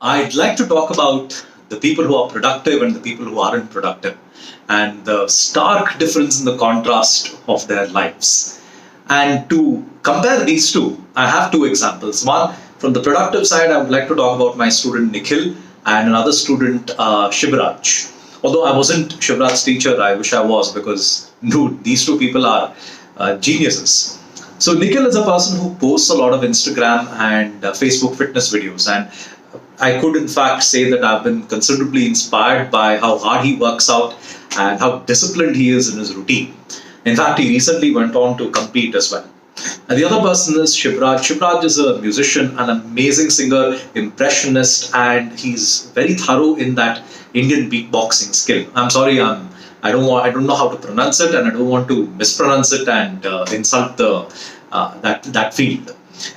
I'd like to talk about the people who are productive and the people who aren't productive, and the stark difference in the contrast of their lives. And to compare these two, I have two examples. One, from the productive side, I would like to talk about my student Nikhil and another student, Shivraj. Although I wasn't Shivraj's teacher, I wish I was, because dude, these two people are geniuses. So Nikhil is a person who posts a lot of Instagram and Facebook fitness videos, and I could in fact say that I've been considerably inspired by how hard he works out and how disciplined he is in his routine. In fact, he recently went on to compete as well. And the other person is Shivraj. Shivraj is a musician, an amazing singer, impressionist, and he's very thorough in that Indian beatboxing skill. I'm sorry, I don't know how to pronounce it, and I don't want to mispronounce it and insult that field.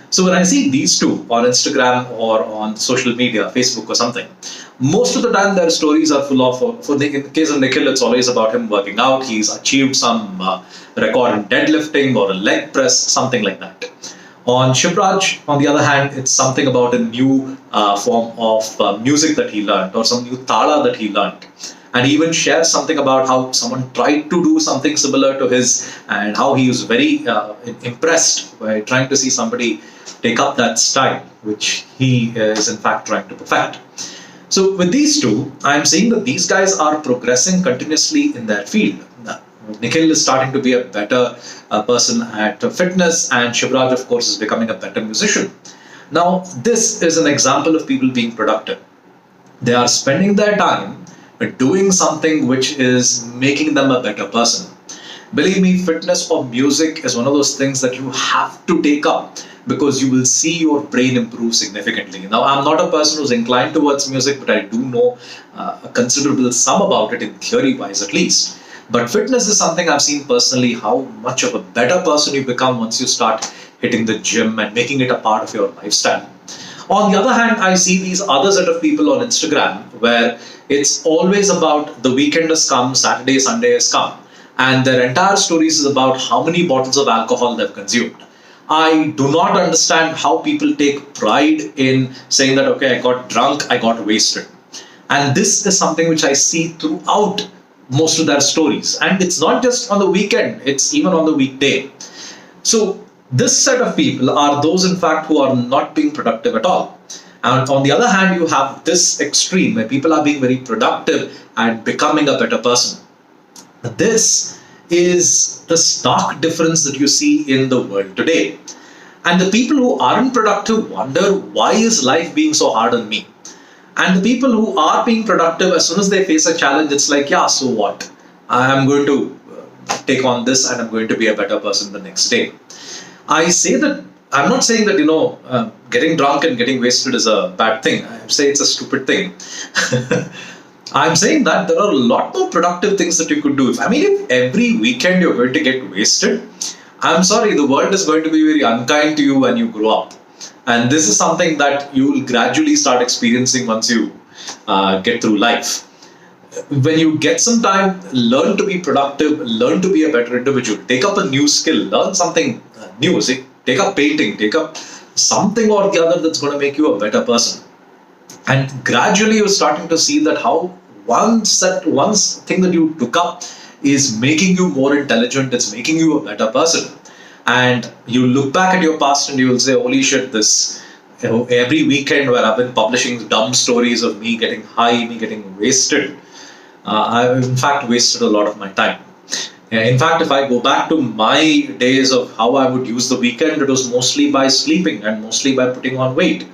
So when I see these two on Instagram or on social media, Facebook or something, most of the time their stories are full of, in the case of Nikhil, it's always about him working out. He's achieved some record in deadlifting or a leg press, something like that. On Shivraj, on the other hand, it's something about a new form of music that he learned or some new tala that he learned. And he even shares something about how someone tried to do something similar to his and how he was very impressed by trying to see somebody take up that style, which he is in fact trying to perfect. So with these two, I'm seeing that these guys are progressing continuously in their field. Nikhil is starting to be a better person at fitness, and Shivraj, of course, is becoming a better musician. Now, this is an example of people being productive. They are spending their time doing something which is making them a better person. Believe me, fitness or music is one of those things that you have to take up because you will see your brain improve significantly. Now, I'm not a person who's inclined towards music, but I do know a considerable sum about it in theory wise at least. But fitness is something I've seen personally how much of a better person you become once you start hitting the gym and making it a part of your lifestyle. On the other hand, I see these other set of people on Instagram where it's always about the weekend has come, Saturday, Sunday has come, and their entire stories is about how many bottles of alcohol they've consumed. I do not understand how people take pride in saying that, okay, I got drunk, I got wasted. And this is something which I see throughout most of their stories. And it's not just on the weekend, it's even on the weekday. So this set of people are those, in fact, who are not being productive at all. And on the other hand, you have this extreme where people are being very productive and becoming a better person. This is the stark difference that you see in the world today. And the people who aren't productive wonder, why is life being so hard on me? And the people who are being productive, as soon as they face a challenge, it's like, yeah, so what? I'm going to take on this and I'm going to be a better person the next day. I say that I'm not saying that, getting drunk and getting wasted is a bad thing. I say it's a stupid thing. I'm saying that there are a lot more productive things that you could do. If every weekend you're going to get wasted, I'm sorry, the world is going to be very unkind to you when you grow up. And this is something that you will gradually start experiencing once you get through life. When you get some time, learn to be productive, learn to be a better individual, take up a new skill, learn something new. Take up painting, take up something or the other that's going to make you a better person. And gradually you're starting to see that how one thing that you took up is making you more intelligent, it's making you a better person. And you look back at your past and you will say, holy shit, this every weekend where I've been publishing dumb stories of me getting high, me getting wasted, I've in fact wasted a lot of my time. In fact, if I go back to my days of how I would use the weekend, it was mostly by sleeping and mostly by putting on weight.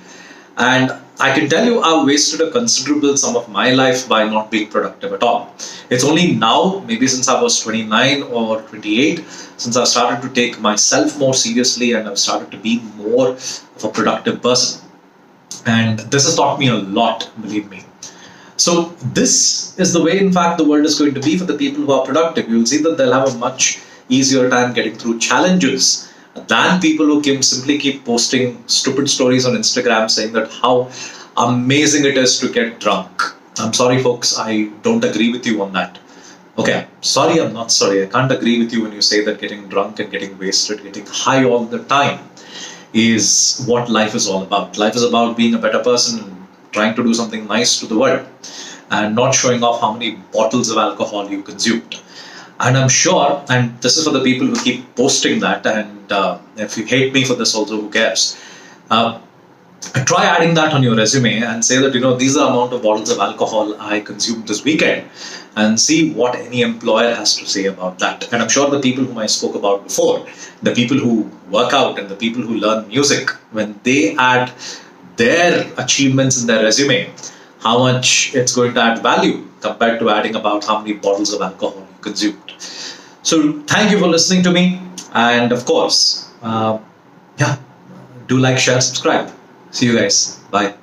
And I can tell you I've wasted a considerable sum of my life by not being productive at all. It's only now, maybe since I was 29 or 28, since I've started to take myself more seriously and I've started to be more of a productive person. And this has taught me a lot, believe me. So this is the way, in fact, the world is going to be for the people who are productive. You'll see that they'll have a much easier time getting through challenges than people who can simply keep posting stupid stories on Instagram saying that how amazing it is to get drunk. I'm sorry, folks, I don't agree with you on that. Okay, sorry, I'm not sorry. I can't agree with you when you say that getting drunk and getting wasted, getting high all the time is what life is all about. Life is about being a better person, trying to do something nice to the world, and not showing off how many bottles of alcohol you consumed. And I'm sure, and this is for the people who keep posting that, and if you hate me for this also, who cares? Uh, Try adding that on your resume and say that, these are the amount of bottles of alcohol I consumed this weekend, and see what any employer has to say about that. And I'm sure the people whom I spoke about before, the people who work out and the people who learn music, when they add their achievements in their resume, how much it's going to add value compared to adding about how many bottles of alcohol you consumed. So thank you for listening to me, and of course, yeah, do like, share, subscribe. See you guys. Bye.